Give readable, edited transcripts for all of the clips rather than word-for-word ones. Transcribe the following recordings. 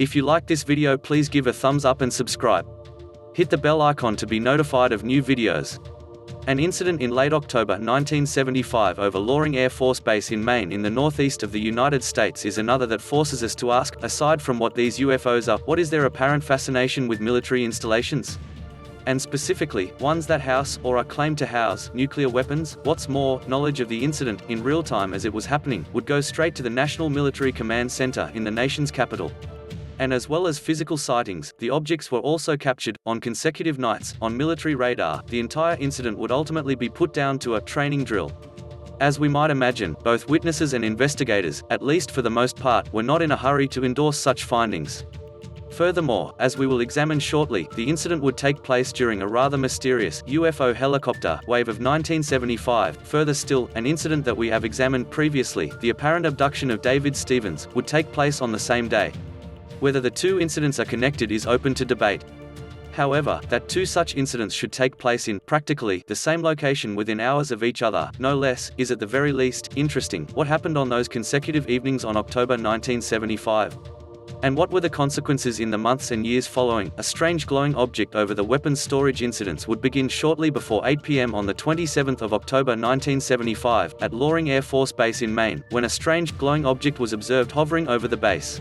If you like this video, please give a thumbs up and subscribe. Hit the bell icon to be notified of new videos. An incident in late October 1975 over Loring Air Force Base in Maine in the northeast of the United States is another that forces us to ask, aside from what these UFOs are, what is their apparent fascination with military installations? And specifically, ones that house, or are claimed to house, nuclear weapons. What's more, knowledge of the incident, in real time as it was happening, would go straight to the National Military Command Center in the nation's capital. And as well as physical sightings, the objects were also captured, on consecutive nights, on military radar. The entire incident would ultimately be put down to a training drill. As we might imagine, both witnesses and investigators, at least for the most part, were not in a hurry to endorse such findings. Furthermore, as we will examine shortly, the incident would take place during a rather mysterious UFO helicopter wave of 1975. Further still, an incident that we have examined previously, the apparent abduction of David Stevens, would take place on the same day. Whether the two incidents are connected is open to debate. However, that two such incidents should take place in, practically, the same location within hours of each other, no less, is at the very least, interesting. What happened on those consecutive evenings on October 1975? And what were the consequences in the months and years following? A strange glowing object over the weapons storage incidents would begin shortly before 8 p.m. on the 27th of October 1975, at Loring Air Force Base in Maine, when a strange, glowing object was observed hovering over the base.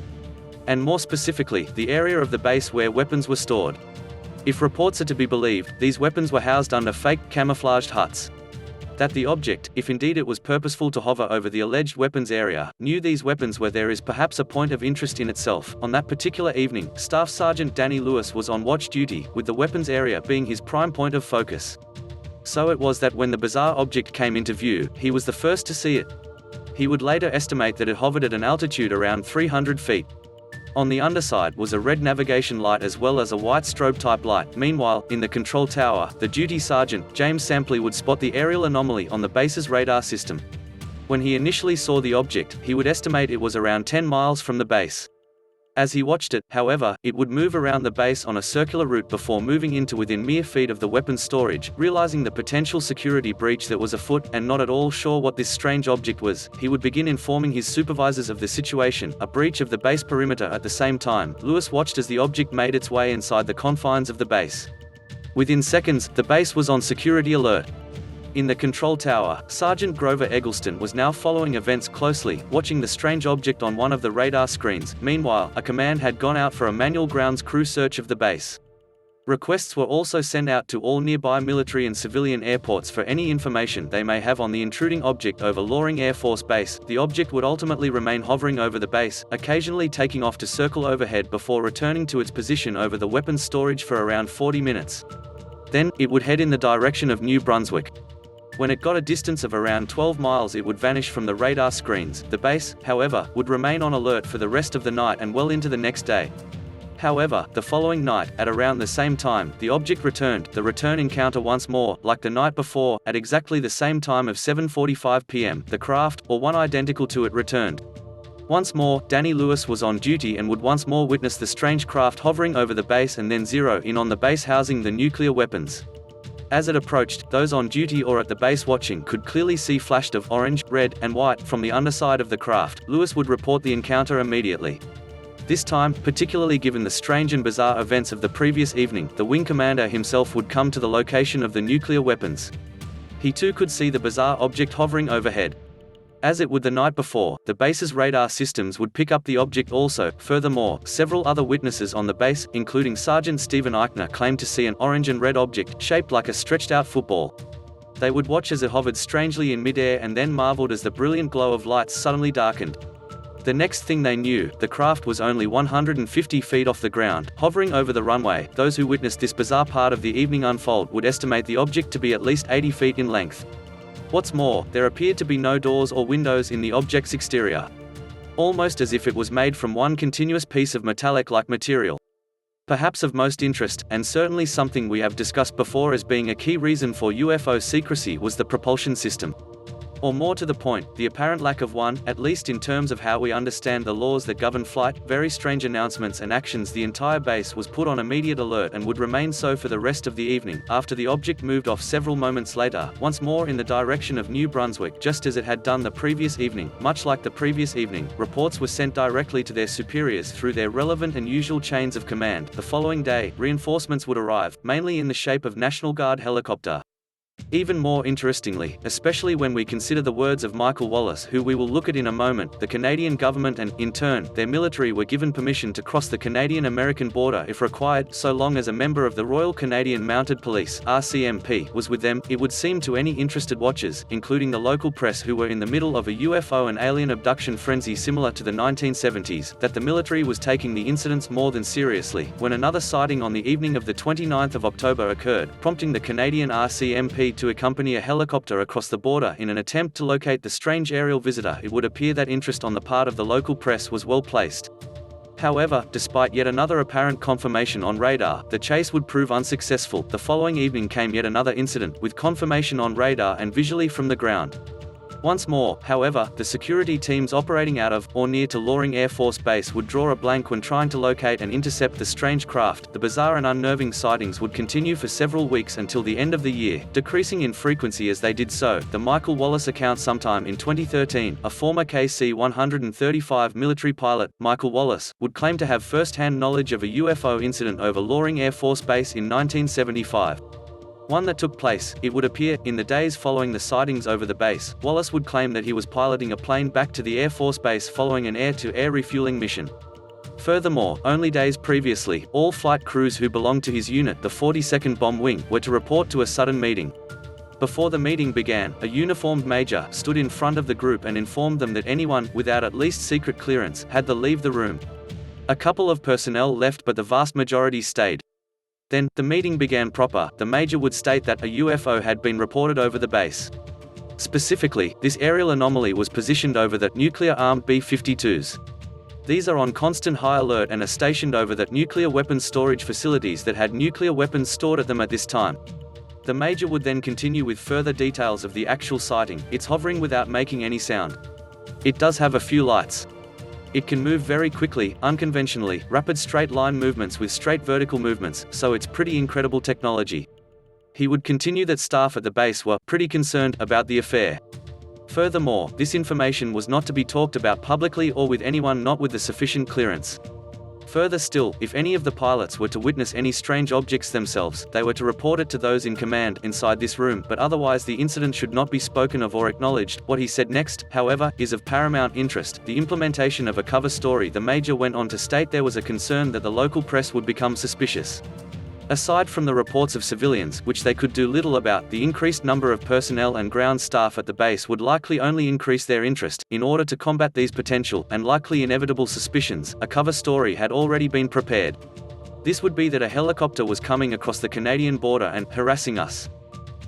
And more specifically, the area of the base where weapons were stored. If reports are to be believed, these weapons were housed under fake, camouflaged huts. That the object, if indeed it was purposeful to hover over the alleged weapons area, knew these weapons were there is perhaps a point of interest in itself. On that particular evening, Staff Sergeant Danny Lewis was on watch duty, with the weapons area being his prime point of focus. So it was that when the bizarre object came into view, he was the first to see it. He would later estimate that it hovered at an altitude around 300 feet. On the underside was a red navigation light as well as a white strobe-type light. Meanwhile, in the control tower, the duty sergeant, James Sampley, would spot the aerial anomaly on the base's radar system. When he initially saw the object, he would estimate it was around 10 miles from the base. As he watched it, however, it would move around the base on a circular route before moving into within mere feet of the weapons storage. Realizing the potential security breach that was afoot, and not at all sure what this strange object was, he would begin informing his supervisors of the situation, a breach of the base perimeter. At the same time, Lewis watched as the object made its way inside the confines of the base. Within seconds, the base was on security alert. In the control tower, Sergeant Grover Eggleston was now following events closely, watching the strange object on one of the radar screens. Meanwhile, a command had gone out for a manual grounds crew search of the base. Requests were also sent out to all nearby military and civilian airports for any information they may have on the intruding object over Loring Air Force Base. The object would ultimately remain hovering over the base, occasionally taking off to circle overhead before returning to its position over the weapons storage for around 40 minutes. Then, it would head in the direction of New Brunswick. When it got a distance of around 12 miles, it would vanish from the radar screens. The base, however, would remain on alert for the rest of the night and well into the next day. However, the following night, at around the same time, the object returned. The return encounter once more, like the night before, at exactly the same time of 7:45 p.m., the craft, or one identical to it, returned. Once more, Danny Lewis was on duty and would once more witness the strange craft hovering over the base and then zero in on the base housing the nuclear weapons. As it approached, those on duty or at the base watching could clearly see flashed of orange, red, and white from the underside of the craft. Lewis would report the encounter immediately. This time, particularly given the strange and bizarre events of the previous evening, the wing commander himself would come to the location of the nuclear weapons. He too could see the bizarre object hovering overhead. As it would the night before, the base's radar systems would pick up the object also. Furthermore, several other witnesses on the base, including Sergeant Stephen Eichner, claimed to see an orange and red object, shaped like a stretched-out football. They would watch as it hovered strangely in midair and then marveled as the brilliant glow of lights suddenly darkened. The next thing they knew, the craft was only 150 feet off the ground, hovering over the runway. Those who witnessed this bizarre part of the evening unfold would estimate the object to be at least 80 feet in length. What's more, there appeared to be no doors or windows in the object's exterior. Almost as if it was made from one continuous piece of metallic-like material. Perhaps of most interest, and certainly something we have discussed before as being a key reason for UFO secrecy, was the propulsion system. Or more to the point, the apparent lack of one, at least in terms of how we understand the laws that govern flight. Very strange announcements and actions. The entire base was put on immediate alert and would remain so for the rest of the evening, after the object moved off several moments later, once more in the direction of New Brunswick, just as it had done the previous evening. Much like the previous evening, reports were sent directly to their superiors through their relevant and usual chains of command. The following day, reinforcements would arrive, mainly in the shape of National Guard helicopter. Even more interestingly, especially when we consider the words of Michael Wallace, who we will look at in a moment, the Canadian government and, in turn, their military were given permission to cross the Canadian-American border if required, so long as a member of the Royal Canadian Mounted Police (RCMP) was with them. It would seem to any interested watchers, including the local press who were in the middle of a UFO and alien abduction frenzy similar to the 1970s, that the military was taking the incidents more than seriously, when another sighting on the evening of the 29th of October occurred, prompting the Canadian RCMP to accompany a helicopter across the border in an attempt to locate the strange aerial visitor. It would appear that interest on the part of the local press was well placed. However, despite yet another apparent confirmation on radar, the chase would prove unsuccessful. The following evening came yet another incident, with confirmation on radar and visually from the ground. Once more, however, the security teams operating out of, or near to Loring Air Force Base would draw a blank when trying to locate and intercept the strange craft. The bizarre and unnerving sightings would continue for several weeks until the end of the year, decreasing in frequency as they did so. The Michael Wallace account. Sometime in 2013, a former KC-135 military pilot, Michael Wallace, would claim to have first-hand knowledge of a UFO incident over Loring Air Force Base in 1975. One that took place, it would appear, in the days following the sightings over the base. Wallace would claim that he was piloting a plane back to the Air Force Base following an air-to-air refueling mission. Furthermore, only days previously, all flight crews who belonged to his unit, the 42nd Bomb Wing, were to report to a sudden meeting. Before the meeting began, a uniformed major stood in front of the group and informed them that anyone, without at least secret clearance, had to leave the room. A couple of personnel left, but the vast majority stayed. Then, the meeting began proper. The major would state that a UFO had been reported over the base. Specifically, this aerial anomaly was positioned over the nuclear-armed B-52s. These are on constant high alert and are stationed over the nuclear weapons storage facilities that had nuclear weapons stored at them at this time. The major would then continue with further details of the actual sighting. It's hovering without making any sound. It does have a few lights. It can move very quickly, unconventionally, rapid straight line movements with straight vertical movements, so it's pretty incredible technology. He would continue that staff at the base were pretty concerned about the affair. Furthermore, this information was not to be talked about publicly or with anyone not with the sufficient clearance. Further still, if any of the pilots were to witness any strange objects themselves, they were to report it to those in command inside this room, but otherwise the incident should not be spoken of or acknowledged. What he said next, however, is of paramount interest: the implementation of a cover story. The major went on to state there was a concern that the local press would become suspicious. Aside from the reports of civilians, which they could do little about, the increased number of personnel and ground staff at the base would likely only increase their interest. In order to combat these potential, and likely inevitable suspicions, a cover story had already been prepared. This would be that a helicopter was coming across the Canadian border and harassing us.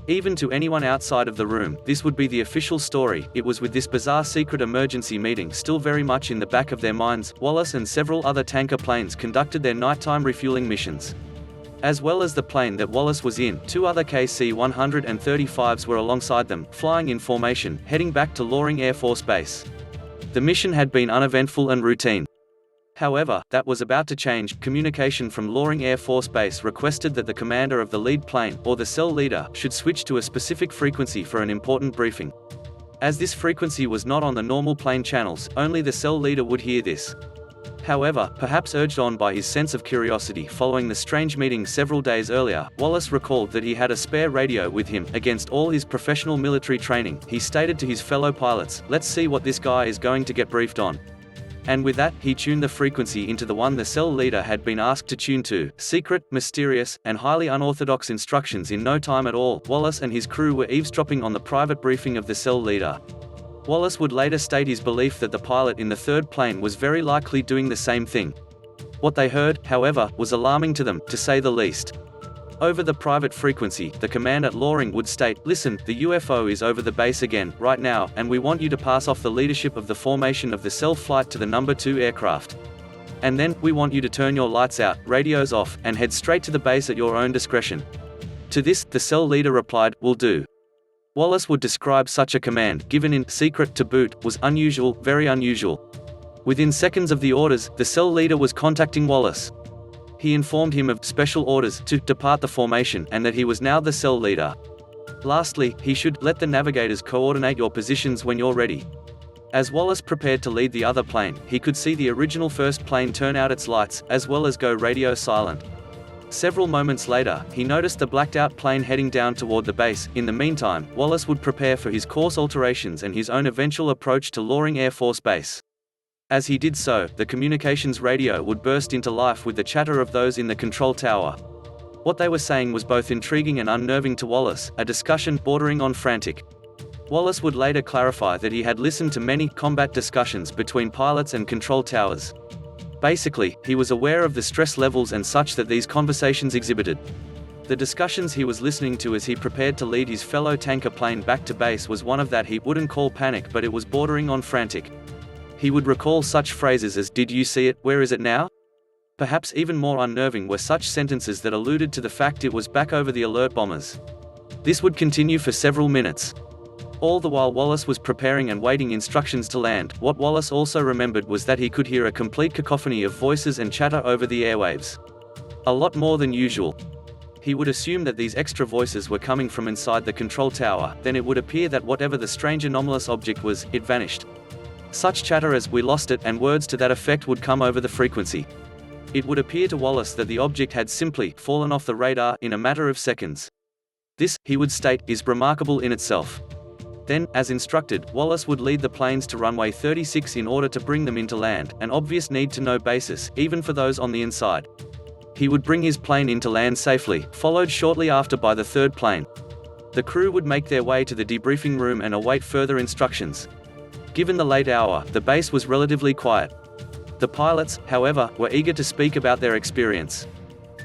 Even to anyone outside of the room, this would be the official story. It was with this bizarre secret emergency meeting still very much in the back of their minds, Wallace and several other tanker planes conducted their nighttime refueling missions. As well as the plane that Wallace was in, two other KC-135s were alongside them, flying in formation, heading back to Loring Air Force Base. The mission had been uneventful and routine. However, that was about to change. Communication from Loring Air Force Base requested that the commander of the lead plane, or the cell leader, should switch to a specific frequency for an important briefing. As this frequency was not on the normal plane channels, only the cell leader would hear this. However, perhaps urged on by his sense of curiosity following the strange meeting several days earlier, Wallace recalled that he had a spare radio with him. Against all his professional military training, he stated to his fellow pilots, "Let's see what this guy is going to get briefed on." And with that, he tuned the frequency into the one the cell leader had been asked to tune to. Secret, mysterious, and highly unorthodox instructions. In no time at all, Wallace and his crew were eavesdropping on the private briefing of the cell leader. Wallace would later state his belief that the pilot in the third plane was very likely doing the same thing. What they heard, however, was alarming to them, to say the least. Over the private frequency, the command at Loring would state, "Listen, the UFO is over the base again, right now, and we want you to pass off the leadership of the formation of the cell flight to the number 2 aircraft. And then, we want you to turn your lights out, radios off, and head straight to the base at your own discretion." To this, the cell leader replied, "Will do." Wallace would describe such a command, given in secret to boot, was unusual, very unusual. Within seconds of the orders, the cell leader was contacting Wallace. He informed him of special orders to depart the formation and that he was now the cell leader. Lastly, he should let the navigators coordinate your positions when you're ready. As Wallace prepared to lead the other plane, he could see the original first plane turn out its lights, as well as go radio silent. Several moments later, he noticed the blacked-out plane heading down toward the base. In the meantime, Wallace would prepare for his course alterations and his own eventual approach to Loring Air Force Base. As he did so, the communications radio would burst into life with the chatter of those in the control tower. What they were saying was both intriguing and unnerving to Wallace, a discussion bordering on frantic. Wallace would later clarify that he had listened to many combat discussions between pilots and control towers. Basically, he was aware of the stress levels and such that these conversations exhibited. The discussions he was listening to as he prepared to lead his fellow tanker plane back to base was one of that he wouldn't call panic, but it was bordering on frantic. He would recall such phrases as, "Did you see it? Where is it now?" Perhaps even more unnerving were such sentences that alluded to the fact it was back over the alert bombers. This would continue for several minutes. All the while Wallace was preparing and waiting instructions to land. What Wallace also remembered was that he could hear a complete cacophony of voices and chatter over the airwaves. A lot more than usual. He would assume that these extra voices were coming from inside the control tower. Then it would appear that whatever the strange anomalous object was, it vanished. Such chatter as "we lost it" and words to that effect would come over the frequency. It would appear to Wallace that the object had simply fallen off the radar in a matter of seconds. This, he would state, is remarkable in itself. Then, as instructed, Wallace would lead the planes to runway 36 in order to bring them into land, an obvious need-to-know basis, even for those on the inside. He would bring his plane into land safely, followed shortly after by the third plane. The crew would make their way to the debriefing room and await further instructions. Given the late hour, the base was relatively quiet. The pilots, however, were eager to speak about their experience.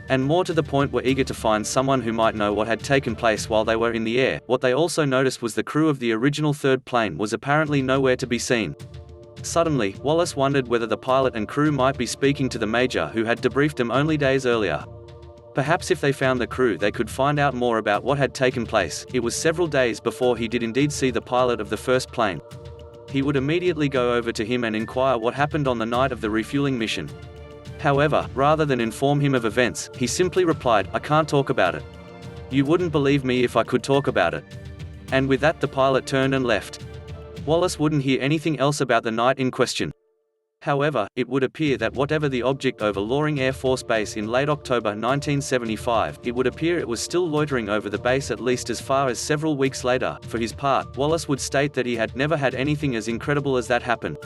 And more to the point, were eager to find someone who might know what had taken place while they were in the air. What they also noticed was the crew of the original third plane was apparently nowhere to be seen. Suddenly, Wallace wondered whether the pilot and crew might be speaking to the major who had debriefed them only days earlier. Perhaps if they found the crew they could find out more about what had taken place. It was several days before he did indeed see the pilot of the first plane. He would immediately go over to him and inquire what happened on the night of the refueling mission. However, rather than inform him of events, he simply replied, "I can't talk about it. You wouldn't believe me if I could talk about it." And with that the pilot turned and left. Wallace wouldn't hear anything else about the night in question. However, it would appear that whatever the object over Loring Air Force Base in late October 1975, it would appear it was still loitering over the base at least as far as several weeks later. For his part, Wallace would state that he had never had anything as incredible as that happen.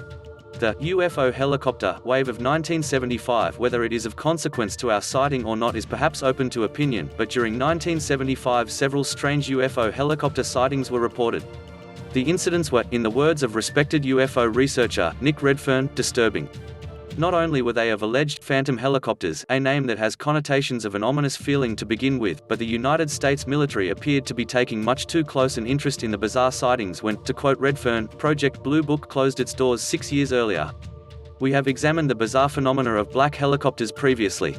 The UFO helicopter wave of 1975, whether it is of consequence to our sighting or not is perhaps open to opinion, but during 1975 several strange UFO helicopter sightings were reported. The incidents were, in the words of respected UFO researcher Nick Redfern, disturbing. Not only were they of alleged phantom helicopters, a name that has connotations of an ominous feeling to begin with, but the United States military appeared to be taking much too close an interest in the bizarre sightings when, to quote Redfern, Project Blue Book closed its doors 6 years earlier. "We have examined the bizarre phenomena of black helicopters previously.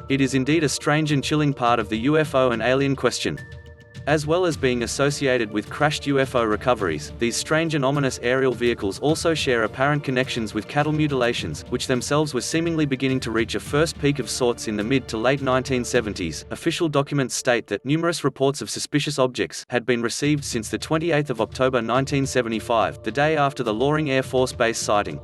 It is indeed a strange and chilling part of the UFO and alien question. As well as being associated with crashed UFO recoveries, these strange and ominous aerial vehicles also share apparent connections with cattle mutilations, which themselves were seemingly beginning to reach a first peak of sorts in the mid to late 1970s. Official documents state that numerous reports of suspicious objects had been received since the 28th of October 1975, the day after the Loring Air Force Base sighting.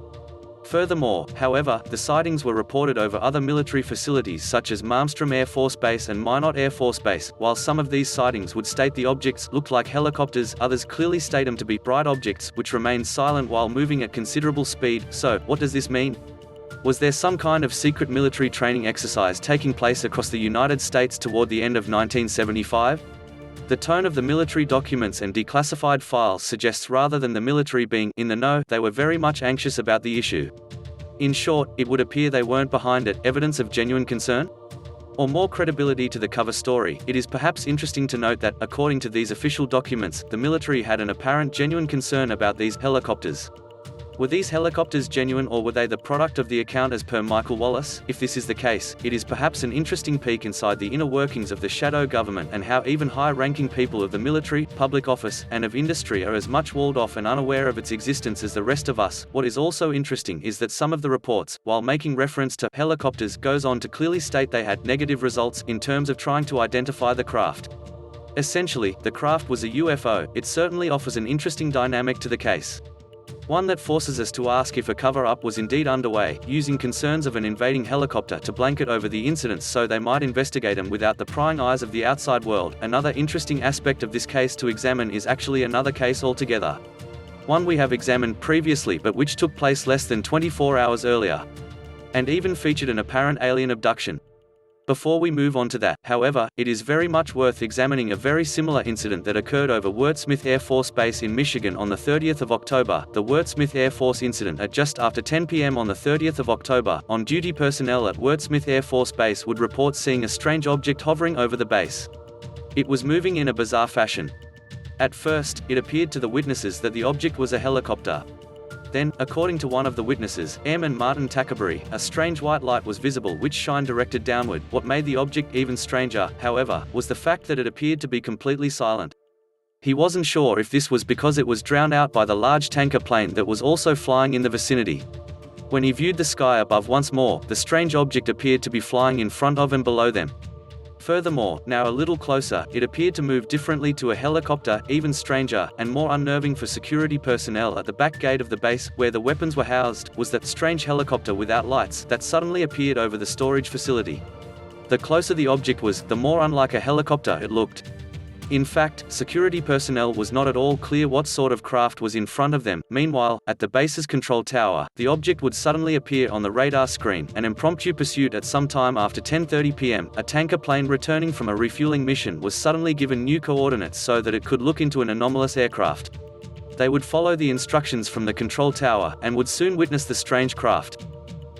Furthermore, however, the sightings were reported over other military facilities such as Malmstrom Air Force Base and Minot Air Force Base. While some of these sightings would state the objects looked like helicopters, others clearly state them to be bright objects which remained silent while moving at considerable speed. So, what does this mean? Was there some kind of secret military training exercise taking place across the United States toward the end of 1975? The tone of the military documents and declassified files suggests rather than the military being in the know, they were very much anxious about the issue. In short, it would appear they weren't behind it. Evidence of genuine concern? Or more credibility to the cover story, it is perhaps interesting to note that, according to these official documents, the military had an apparent genuine concern about these helicopters. Were these helicopters genuine, or were they the product of the account as per Michael Wallace? If this is the case, it is perhaps an interesting peek inside the inner workings of the shadow government and how even high-ranking people of the military, public office, and of industry are as much walled off and unaware of its existence as the rest of us. What is also interesting is that some of the reports, while making reference to helicopters, goes on to clearly state they had negative results in terms of trying to identify the craft. Essentially, the craft was a UFO. It certainly offers an interesting dynamic to the case. One that forces us to ask if a cover-up was indeed underway, using concerns of an invading helicopter to blanket over the incidents so they might investigate them without the prying eyes of the outside world. Another interesting aspect of this case to examine is actually another case altogether. One we have examined previously but which took place less than 24 hours earlier, and even featured an apparent alien abduction. Before we move on to that, however, it is very much worth examining a very similar incident that occurred over Wurtsmith Air Force Base in Michigan on the 30th of October. The Wurtsmith Air Force incident at just after 10 p.m. on the 30th of October, on-duty personnel at Wurtsmith Air Force Base would report seeing a strange object hovering over the base. It was moving in a bizarre fashion. At first, it appeared to the witnesses that the object was a helicopter. Then, according to one of the witnesses, Airman Martin Tackerbury, a strange white light was visible which shined directed downward. What made the object even stranger, however, was the fact that it appeared to be completely silent. He wasn't sure if this was because it was drowned out by the large tanker plane that was also flying in the vicinity. When he viewed the sky above once more, the strange object appeared to be flying in front of and below them. Furthermore, now a little closer, it appeared to move differently to a helicopter. Even stranger, and more unnerving for security personnel at the back gate of the base, where the weapons were housed, was that strange helicopter without lights that suddenly appeared over the storage facility. The closer the object was, the more unlike a helicopter it looked. In fact, security personnel was not at all clear what sort of craft was in front of them. Meanwhile, at the base's control tower, the object would suddenly appear on the radar screen. An impromptu pursuit at some time after 10:30 p.m., a tanker plane returning from a refueling mission was suddenly given new coordinates so that it could look into an anomalous aircraft. They would follow the instructions from the control tower, and would soon witness the strange craft.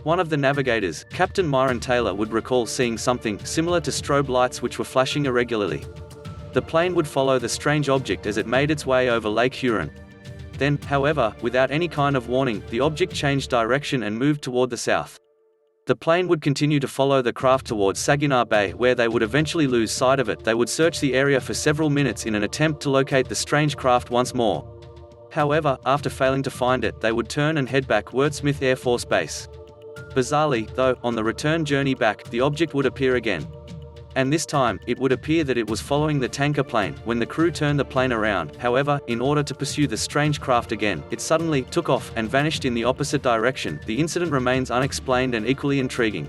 One of the navigators, Captain Myron Taylor, would recall seeing something similar to strobe lights which were flashing irregularly. The plane would follow the strange object as it made its way over Lake Huron. Then, however, without any kind of warning, the object changed direction and moved toward the south. The plane would continue to follow the craft towards Saginaw Bay, where they would eventually lose sight of it. They would search the area for several minutes in an attempt to locate the strange craft once more. However, after failing to find it, they would turn and head back Wurtsmith Air Force Base. Bizarrely, though, on the return journey back, the object would appear again. And this time, it would appear that it was following the tanker plane. When the crew turned the plane around, however, in order to pursue the strange craft again, it suddenly took off and vanished in the opposite direction. The incident remains unexplained and equally intriguing.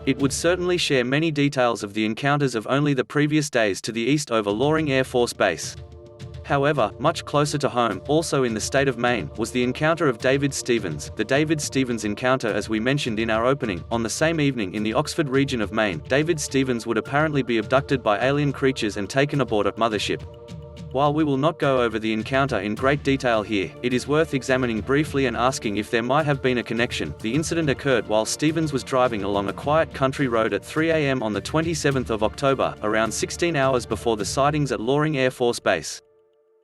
It would certainly share many details of the encounters of only the previous days to the east over Loring Air Force Base. However, much closer to home, also in the state of Maine, was the encounter of David Stevens. The David Stevens encounter, as we mentioned in our opening, on the same evening in the Oxford region of Maine, David Stevens would apparently be abducted by alien creatures and taken aboard a mothership. While we will not go over the encounter in great detail here, it is worth examining briefly and asking if there might have been a connection. The incident occurred while Stevens was driving along a quiet country road at 3 a.m. on the 27th of October, around 16 hours before the sightings at Loring Air Force Base.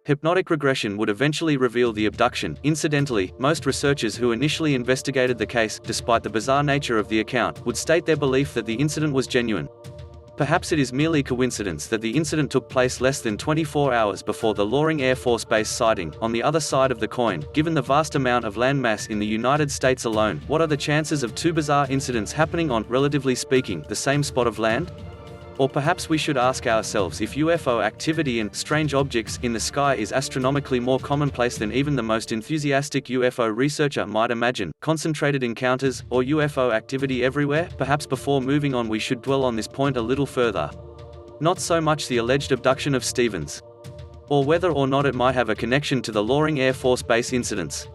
Hypnotic regression would eventually reveal the abduction. Incidentally, most researchers who initially investigated the case, despite the bizarre nature of the account, would state their belief that the incident was genuine. Perhaps it is merely coincidence that the incident took place less than 24 hours before the Loring Air Force Base sighting. On the other side of the coin, given the vast amount of land mass in the United States alone, what are the chances of two bizarre incidents happening on, relatively speaking, the same spot of land? Or perhaps we should ask ourselves if UFO activity and strange objects in the sky is astronomically more commonplace than even the most enthusiastic UFO researcher might imagine. Concentrated encounters, or UFO activity everywhere? Perhaps before moving on we should dwell on this point a little further. Not so much the alleged abduction of Stevens, or whether or not it might have a connection to the Loring Air Force Base incidents,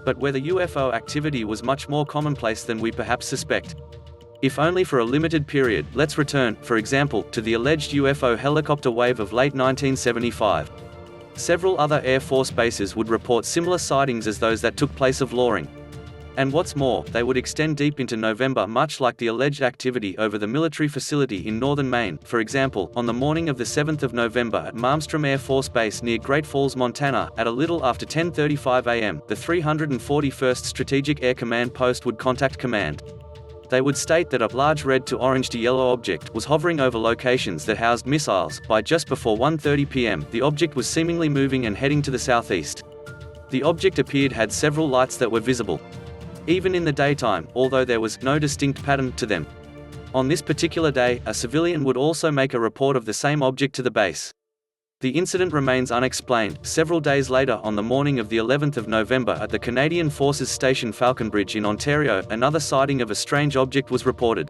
but whether UFO activity was much more commonplace than we perhaps suspect. If only for a limited period. Let's return, for example, to the alleged UFO helicopter wave of late 1975. Several other Air Force bases would report similar sightings as those that took place of Loring. And what's more, they would extend deep into November, much like the alleged activity over the military facility in northern Maine. For example, on the morning of the 7th of November at Malmstrom Air Force Base near Great Falls, Montana, at a little after 10:35 a.m., the 341st Strategic Air Command Post would contact command. They would state that a large red to orange to yellow object was hovering over locations that housed missiles. By just before 1:30 p.m., the object was seemingly moving and heading to the southeast. The object appeared had several lights that were visible, even in the daytime, although there was no distinct pattern to them. On this particular day, a civilian would also make a report of the same object to the base. The incident remains unexplained. Several days later, on the morning of the 11th of November at the Canadian Forces Station Falconbridge in Ontario, another sighting of a strange object was reported.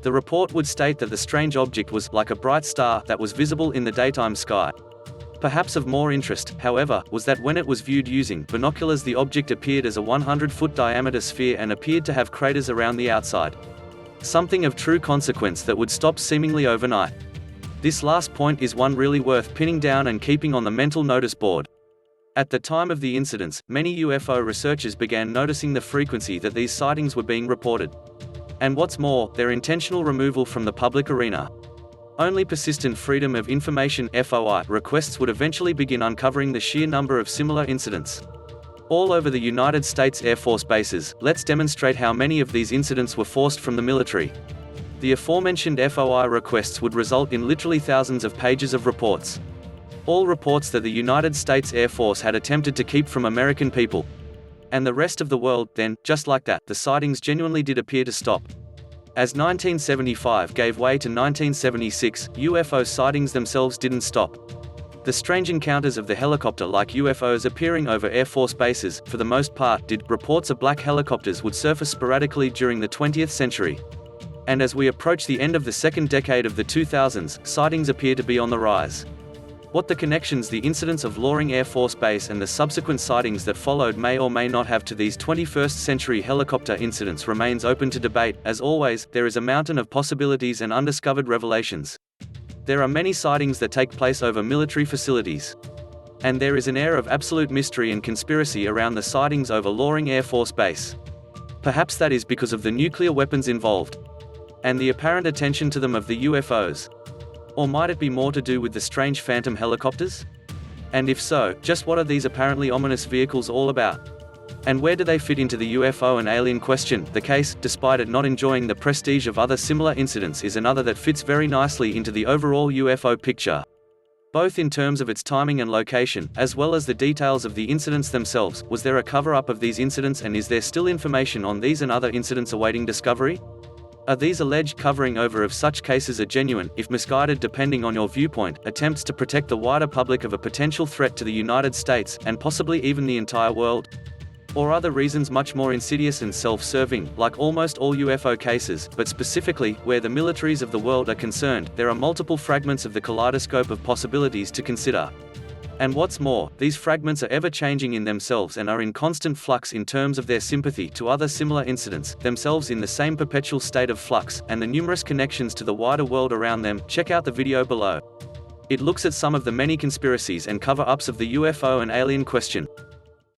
The report would state that the strange object was like a bright star that was visible in the daytime sky. Perhaps of more interest, however, was that when it was viewed using binoculars, the object appeared as a 100-foot diameter sphere and appeared to have craters around the outside. Something of true consequence that would stop seemingly overnight. This last point is one really worth pinning down and keeping on the mental notice board. At the time of the incidents, many UFO researchers began noticing the frequency that these sightings were being reported. And what's more, their intentional removal from the public arena. Only persistent Freedom of Information (FOI) requests would eventually begin uncovering the sheer number of similar incidents. All over the United States Air Force bases. Let's demonstrate how many of these incidents were forced from the military. The aforementioned FOI requests would result in literally thousands of pages of reports. All reports that the United States Air Force had attempted to keep from American people and the rest of the world. Then, just like that, the sightings genuinely did appear to stop. As 1975 gave way to 1976, UFO sightings themselves didn't stop. The strange encounters of the helicopter-like UFOs appearing over Air Force bases, for the most part, did. Reports of black helicopters would surface sporadically during the 20th century. And as we approach the end of the second decade of the 2000s, sightings appear to be on the rise. What the connections the incidents of Loring Air Force Base and the subsequent sightings that followed may or may not have to these 21st century helicopter incidents remains open to debate. As always, there is a mountain of possibilities and undiscovered revelations. There are many sightings that take place over military facilities. And there is an air of absolute mystery and conspiracy around the sightings over Loring Air Force Base. Perhaps that is because of the nuclear weapons involved and the apparent attention to them of the UFOs. Or might it be more to do with the strange phantom helicopters? And if so, just what are these apparently ominous vehicles all about? And where do they fit into the UFO and alien question? The case, despite it not enjoying the prestige of other similar incidents, is another that fits very nicely into the overall UFO picture, both in terms of its timing and location, as well as the details of the incidents themselves. Was there a cover-up of these incidents, and is there still information on these and other incidents awaiting discovery? Are these alleged covering over of such cases a genuine, if misguided depending on your viewpoint, attempts to protect the wider public of a potential threat to the United States, and possibly even the entire world? Or are the reasons much more insidious and self-serving? Like almost all UFO cases, but specifically, where the militaries of the world are concerned, there are multiple fragments of the kaleidoscope of possibilities to consider. And what's more, these fragments are ever-changing in themselves and are in constant flux in terms of their sympathy to other similar incidents, themselves in the same perpetual state of flux, and the numerous connections to the wider world around them. Check out the video below. It looks at some of the many conspiracies and cover-ups of the UFO and alien question.